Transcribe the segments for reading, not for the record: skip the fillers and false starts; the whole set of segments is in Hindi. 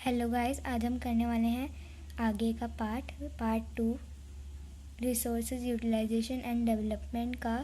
हेलो गाइस, आज हम करने वाले हैं आगे का part 2 resources utilization and development का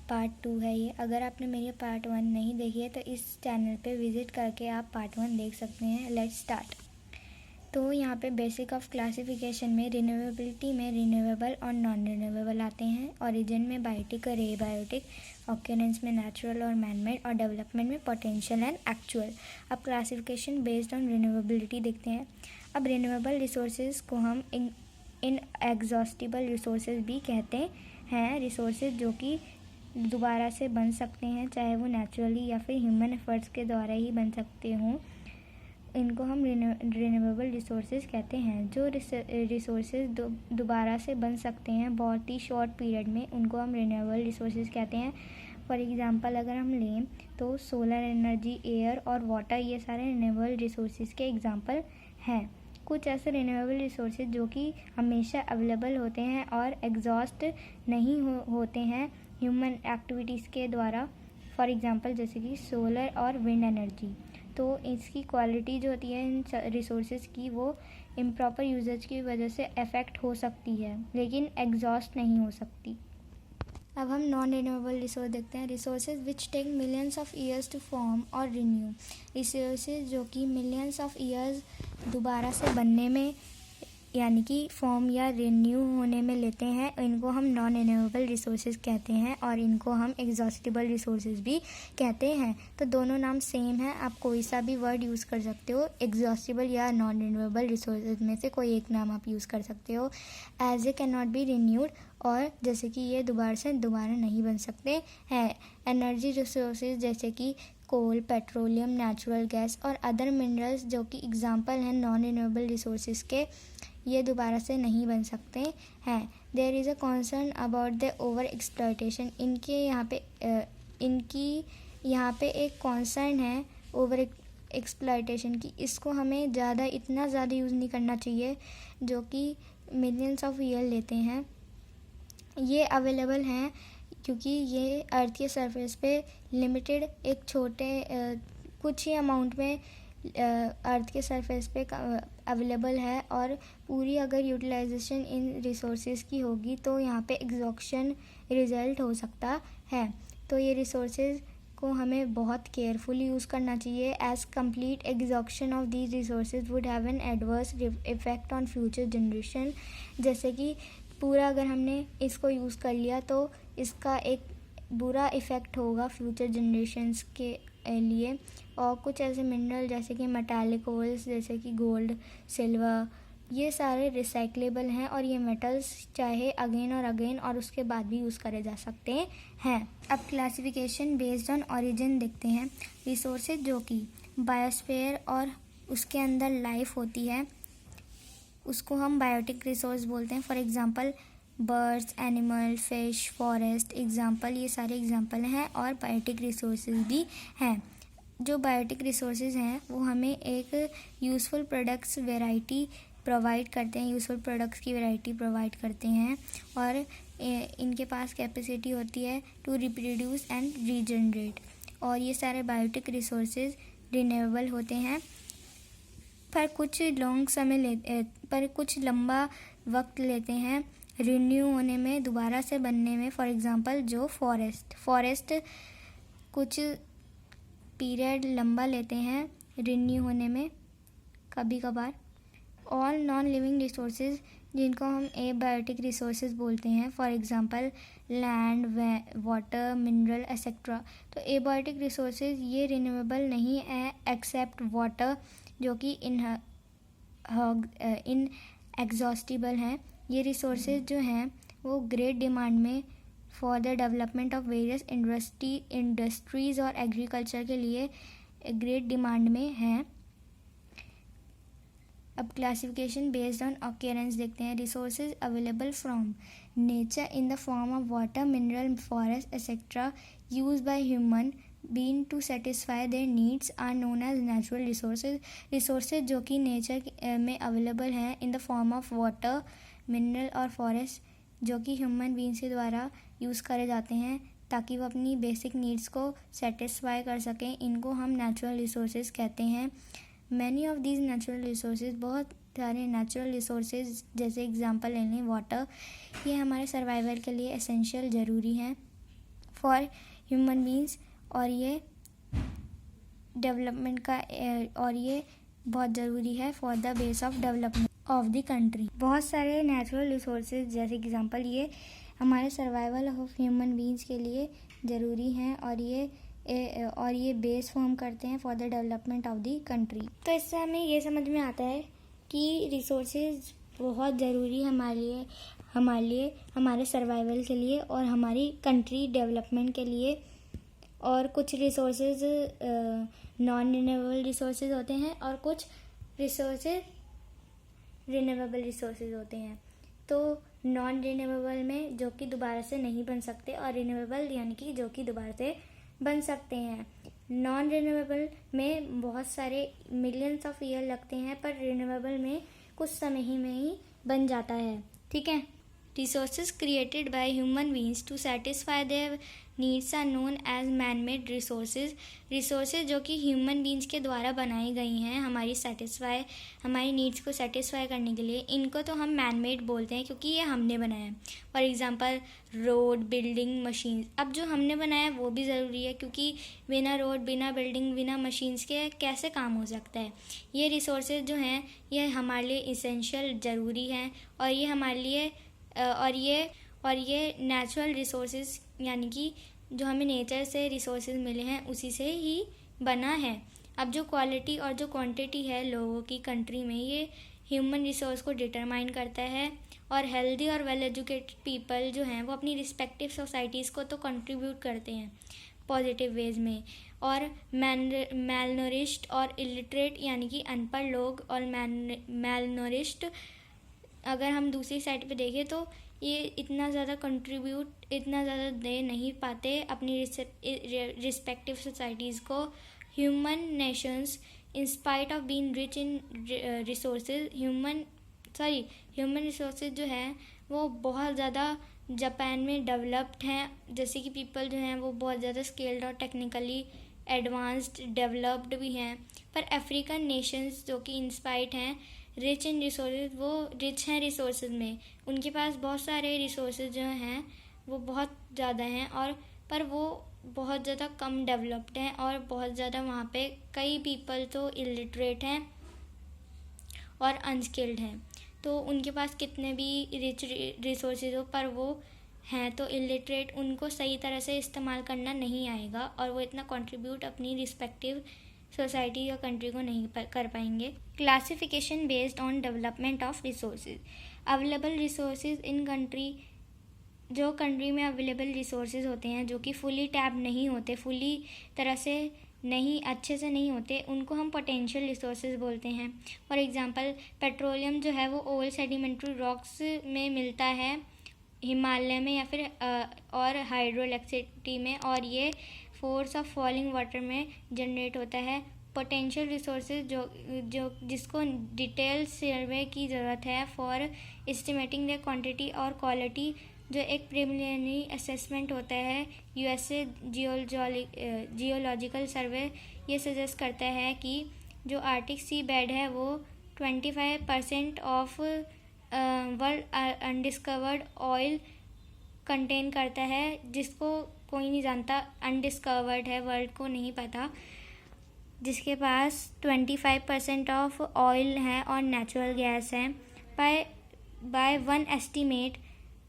पार्ट 2 है ये। अगर आपने मेरी पार्ट 1 नहीं देखी है तो इस चैनल पे विज़िट करके आप पार्ट 1 देख सकते हैं। Let's start. तो यहाँ पे बेसिक ऑफ क्लासिफिकेशन में रिन्यूएबिलिटी में रिन्यूएबल और नॉन रिन्यूएबल आते हैं। ओरिजिन में बायोटिक और एबायोटिक, ऑक्यूरेंस में नेचुरल और मैनमेड, और डेवलपमेंट में पोटेंशियल एंड एक्चुअल। अब क्लासिफिकेशन बेस्ड ऑन रिन्यूएबिलिटी देखते हैं। अब रिन्यूएबल रिसोर्सेज को हम इन एग्जॉस्टिबल रिसोर्सेज भी कहते हैं। रिसोर्सेज जो कि दोबारा से बन सकते हैं, चाहे वो नेचुरली या फिर ह्यूमन एफर्ट्स के द्वारा ही बन सकते हों, इनको हम रिन्यूएबल रिसोर्सेज कहते हैं। जो रिसोर्सेज दोबारा से बन सकते हैं बहुत ही शॉर्ट पीरियड में, उनको हम रिन्यूएबल रिसोर्सेज कहते हैं। फॉर एग्जांपल अगर हम लें तो सोलर एनर्जी, एयर और वाटर, ये सारे रिन्यूएबल रिसोर्सेज के एग्जांपल हैं। कुछ ऐसे रिन्यूएबल रिसोर्सेज जो कि हमेशा अवेलेबल होते हैं और एग्जॉस्ट नहीं होते हैं ह्यूमन एक्टिविटीज़ के द्वारा। फॉर एग्जांपल जैसे कि सोलर और विंड एनर्जी। तो इसकी क्वालिटी जो होती है इन रिसोर्सेज की, वो इम्प्रॉपर यूजेज की वजह से अफेक्ट हो सकती है, लेकिन एग्जॉस्ट नहीं हो सकती। अब हम नॉन रिन्यूएबल रिसोर्स देखते हैं। Resources which take millions of years to form और रिन्यू। रिसोर्सेज जो कि मिलियंस ऑफ ईयर्स दोबारा से बनने में यानी कि फॉर्म या रिन्यू होने में लेते हैं, इनको हम नॉन रिन्यूएबल रिसोर्सेज कहते हैं, और इनको हम एग्जॉस्टिबल रिसोर्सेज भी कहते हैं। तो दोनों नाम सेम है, आप कोई सा भी वर्ड यूज़ कर सकते हो, एग्जॉस्टिबल या नॉन रिन्यूएबल रिसोर्सेज में से कोई एक नाम आप यूज़ कर सकते हो। As a can not be renewed, और जैसे कि ये दोबारा नहीं बन सकते हैं। एनर्जी रिसोर्सेज जैसे कि कोल, पेट्रोलियम, नेचुरल गैस और अदर मिनरल्स जो कि एग्जांपल हैं नॉन रिन्यूएबल रिसोर्सेज के, ये दोबारा से नहीं बन सकते हैं। There is a concern about the over exploitation. इनकी यहाँ पे एक कंसर्न है ओवर एक्सप्लॉयटेशन की। इसको हमें इतना ज़्यादा यूज़ नहीं करना चाहिए, जो कि मिलियंस ऑफ ईयर लेते हैं। ये अवेलेबल हैं क्योंकि ये अर्थ के सरफेस पे लिमिटेड एक छोटे कुछ ही अमाउंट में अर्थ के सरफेस पे अवेलेबल है, और पूरी अगर यूटिलाइजेशन इन रिसोर्सेज की होगी तो यहाँ पे एग्जॉक्शन रिजल्ट हो सकता है। तो ये रिसोर्सेज को हमें बहुत केयरफुली यूज़ करना चाहिए, as complete exhaustion of these resources would have an adverse effect on future generation. जैसे कि पूरा अगर हमने इसको यूज़ कर लिया तो इसका एक बुरा इफ़ेक्ट होगा फ्यूचर जनरेशन्स के लिए। और कुछ ऐसे मिनरल जैसे कि मेटालिक ओल्स जैसे कि गोल्ड, सिल्वर, ये सारे रिसाइक्लेबल हैं, और ये मेटल्स चाहे अगेन और अगेन और उसके बाद भी यूज़ करे जा सकते हैं। अब क्लासिफिकेशन बेस्ड ऑन ओरिजिन देखते हैं। रिसोर्सेज जो कि बायोस्फीयर और उसके अंदर लाइफ होती है, उसको हम बायोटिक रिसोर्स बोलते हैं। For example birds, animal, fish, forest, example, ये सारे एग्जांपल हैं, और बायोटिक रिसोर्सेज भी हैं। जो बायोटिक रिसोर्सेज हैं वो हमें एक यूज़फुल प्रोडक्ट्स वैरायटी प्रोवाइड करते हैं, यूज़फुल प्रोडक्ट्स की वैरायटी प्रोवाइड करते हैं, और इनके पास कैपेसिटी होती है टू रिप्रोड्यूस एंड रीजनरेट। और ये सारे बायोटिक रिसोर्सेज रिन्यूएबल होते हैं, पर कुछ लंबा वक्त लेते हैं रिन्यू होने में, दोबारा से बनने में। फॉर एग्जांपल जो फॉरेस्ट कुछ पीरियड लंबा लेते हैं रिन्यू होने में कभी कभार। ऑल नॉन लिविंग रिसोर्सेज जिनको हम एबायोटिक रिसोर्सेज बोलते हैं, for example land, water, mineral etcetera. तो एबायोटिक रिसोर्सेज ये रिन्यूएबल नहीं है एक्सेप्ट वाटर, जो कि इन एग्जॉस्टिबल हैं। ये रिसोर्सेज जो हैं वो ग्रेट डिमांड में for the development of various industries और एग्रीकल्चर के लिए ग्रेट डिमांड में हैं। अब क्लासिफिकेशन बेस्ड ऑन ऑक्यूरेंस देखते हैं। Resources available from nature in the form of water, mineral, forest etcetera used by human being to satisfy their needs are known as natural resources. Resources जो कि नेचर में अवेलेबल हैं in the form of water, mineral और फॉरेस्ट, जो कि ह्यूमन बीइंग्स के द्वारा यूज़ करे जाते हैं ताकि वो अपनी बेसिक नीड्स को सेटिस्फाई कर सकें, इनको हम नेचुरल रिसोर्सेज कहते हैं। Many of these natural resources, बहुत सारे नेचुरल रिसोर्सेज जैसे एग्जांपल ले लें वाटर, ये हमारे सर्वाइवल के लिए एसेंशियल ज़रूरी हैं फॉर ह्यूमन बींग्स, और ये डेवलपमेंट का और ये बहुत ज़रूरी है for the base of development of the country. बहुत सारे नेचुरल रिसोर्सेज जैसे एग्जांपल ये हमारे सर्वाइवल ऑफ ह्यूमन बींग्स के लिए ज़रूरी हैं और ये बेस फॉर्म करते हैं for the development of the country. तो इससे हमें ये समझ में आता है कि रिसोर्सेज बहुत ज़रूरी है हमारे सर्वाइवल के लिए और हमारी कंट्री डेवलपमेंट के लिए। और कुछ रिसोर्सेज नॉन रिन्यूएबल रिसोर्सेज होते हैं और कुछ रिसोर्सेज रिन्यूएबल रिसोर्सेज होते हैं। तो नॉन रिन्यूएबल में जो कि दोबारा से नहीं बन सकते, और रिन्यूएबल यानी कि जो कि दोबारा से बन सकते हैं। नॉन रिन्यूएबल में बहुत सारे मिलियंस ऑफ ईयर लगते हैं, पर रिन्यूएबल में कुछ समय में ही बन जाता है। ठीक है। Resources created by human beings to satisfy their needs are known as man-made resources. Resources जो कि ह्यूमन बींग्स के द्वारा बनाई गई हैं हमारी नीड्स को सेटिस्फाई करने के लिए, इनको तो हम मैन मेड बोलते हैं क्योंकि ये हमने बनाया है। For example road, building, machines. अब जो हमने बनाया है वो भी ज़रूरी है क्योंकि बिना रोड, बिना बिल्डिंग, बिना मशीन्स के कैसे काम हो सकता है। ये रिसोर्सेज जो हैं ये हमारे लिए इसेंशियल ज़रूरी हैं और ये हमारे लिए और ये नेचुरल रिसोर्सेज यानी कि जो हमें नेचर से रिसोर्सेज मिले हैं उसी से ही बना है। अब जो क्वालिटी और जो क्वांटिटी है लोगों की कंट्री में, ये ह्यूमन रिसोर्स को डिटरमाइन करता है। और हेल्दी और वेल एजुकेटेड पीपल जो हैं वो अपनी रिस्पेक्टिव सोसाइटीज़ को तो कंट्रीब्यूट करते हैं पॉजिटिव वेज में। और मैलनरिश्ड और इलिटरेट यानी कि अनपढ़ लोग और मैलनरिश्ड, अगर हम दूसरी साइड पे देखें तो ये इतना ज़्यादा दे नहीं पाते अपनी रिस्पेक्टिव सोसाइटीज़ को। Human Nations in spite of being rich in resources, human resources जो है वो बहुत ज़्यादा जापान में डेवलप्ड हैं। जैसे कि पीपल जो हैं वो बहुत ज़्यादा स्किल्ड और टेक्निकली एडवांस्ड डेवलप्ड भी हैं। पर अफ्रीकन नेशंस जो कि इंस्पाइट हैं रिच इन रिसोर्सेज, वो रिच हैं रिसोर्सेज में, उनके पास बहुत सारे रिसोर्सेज जो हैं वो बहुत ज़्यादा हैं पर वो बहुत ज़्यादा कम डेवलप्ड हैं और बहुत ज़्यादा वहाँ पे कई पीपल तो इलिटरेट हैं और अनस्किल्ड हैं। तो उनके पास कितने भी रिच रिसोर्सेज हो पर वो हैं तो इलिटरेट, उनको सही तरह से इस्तेमाल करना नहीं आएगा और वो इतना कंट्रीब्यूट अपनी रिस्पेक्टिव सोसाइटी या कंट्री को नहीं कर पाएंगे। Classification based on development of resources. Available resources in country, जो कंट्री में अवेलेबल रिसोर्सेज होते हैं जो कि फुली टैप नहीं होते, फुली तरह से अच्छे से नहीं होते, उनको हम पोटेंशियल रिसोर्सेज बोलते हैं। फॉर एग्जांपल पेट्रोलियम जो है वो ओल्ड सेडिमेंट्री रॉक्स में मिलता है हिमालय में या फिर और हाइड्रो इलेक्ट्रिसिटी में, और ये फोर्स ऑफ फॉलिंग वाटर में जनरेट होता है। पोटेंशियल रिसोर्सेज जो जिसको डिटेल सर्वे की ज़रूरत है फॉर एस्टिमेटिंग द क्वांटिटी और क्वालिटी, जो एक प्रिलिमिनरी असेसमेंट होता है। यूएसए जियोलॉजिकल सर्वे ये सजेस्ट करता है कि जो आर्टिक सी बेड है वो 25% of world undiscovered oil contain करता है, जिसको कोई नहीं जानता, अनडिस्कवर्ड है, वर्ल्ड को नहीं पता, जिसके पास 25% ऑफ ऑयल है और नेचुरल गैस है। By one estimate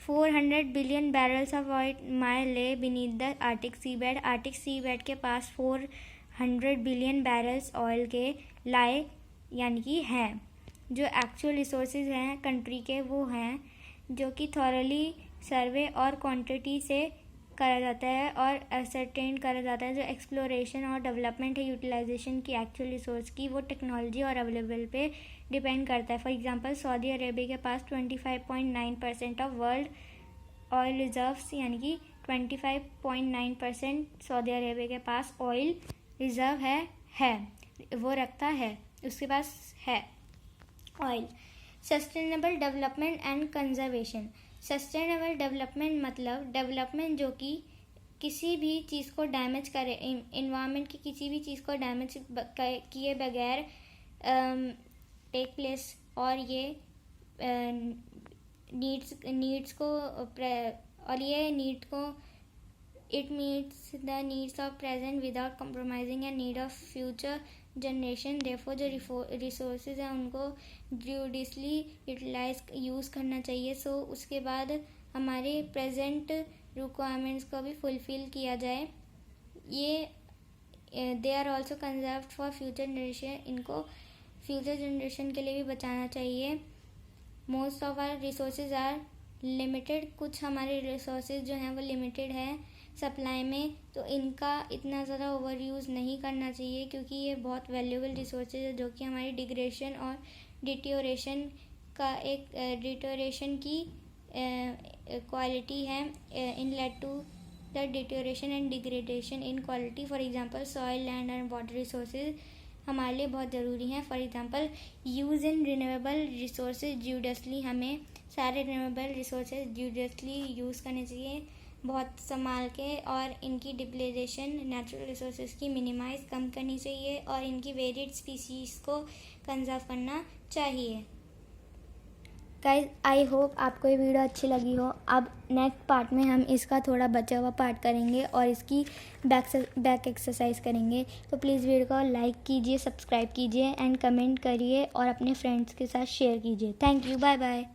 400 billion barrels of oil may lie beneath the Arctic sea bed. Arctic sea bed के पास 400 बिलियन बैरल्स ऑयल के लाए यानी कि हैं। जो एक्चुअल रिसोर्सेज हैं कंट्री के वो हैं जो कि थॉरली सर्वे और क्वांटिटी से करा जाता है और असरटेन करा जाता है। जो एक्सप्लोरेशन और डेवलपमेंट है यूटिलाइजेशन की एक्चुअल रिसोर्स की, वो टेक्नोलॉजी और अवेलेबल पे डिपेंड करता है। फॉर एग्जांपल सऊदी अरेबिया के पास 25.9% ऑफ वर्ल्ड ऑयल रिजर्व्स यानी कि 25.9% सऊदी अरेबिया के पास ऑयल रिजर्व है वो रखता है, उसके पास है oil. Sustainable development and conservation. Sustainable development मतलब डेवलपमेंट जो कि किसी भी चीज़ को डैमेज करे, इन्वायरमेंट की किसी भी चीज़ को डैमेज किए बगैर टेक प्लेस और ये नीड्स को और ये नीड को it meets the needs of present without compromising a need of future generation. Therefore जो resources हैं उनको judiciously यूज़ करना चाहिए. सो उसके बाद हमारे प्रेजेंट रिक्वायरमेंट्स को भी फुलफिल किया जाए. ये they are also conserved for future generation. इनको फ्यूचर जनरेशन के लिए भी बचाना चाहिए. Most of our resources are limited. कुछ हमारे रिसोर्सेज जो हैं वो लिमिटेड है सप्लाई में, तो इनका इतना ज़्यादा ओवर यूज़ नहीं करना चाहिए क्योंकि ये बहुत वैल्यूएबल रिसोर्सेज है जो कि हमारी डिग्रेडेशन और डिटोरेशन की क्वालिटी है. In lead to the deterioration and degradation in quality. For example soil, land and water resources हमारे लिए बहुत ज़रूरी हैं. For example use in renewable resources judiciously. हमें सारे रिन्यूएबल रिसोर्सेज ज्यूडियसली यूज़ करने चाहिए, बहुत संभाल के, और इनकी डिप्लेजेशन नेचुरल रिसोर्सेज की मिनिमाइज कम करनी चाहिए और इनकी वेरिएड स्पीसीज़ को कंजर्व करना चाहिए. गाइस, आई होप आपको ये वीडियो अच्छी लगी हो. अब नेक्स्ट पार्ट में हम इसका थोड़ा बचा हुआ पार्ट करेंगे और इसकी बैक एक्सरसाइज करेंगे. तो प्लीज़ वीडियो को लाइक कीजिए, सब्सक्राइब कीजिए एंड कमेंट करिए और अपने फ्रेंड्स के साथ शेयर कीजिए. Thank you. Bye bye.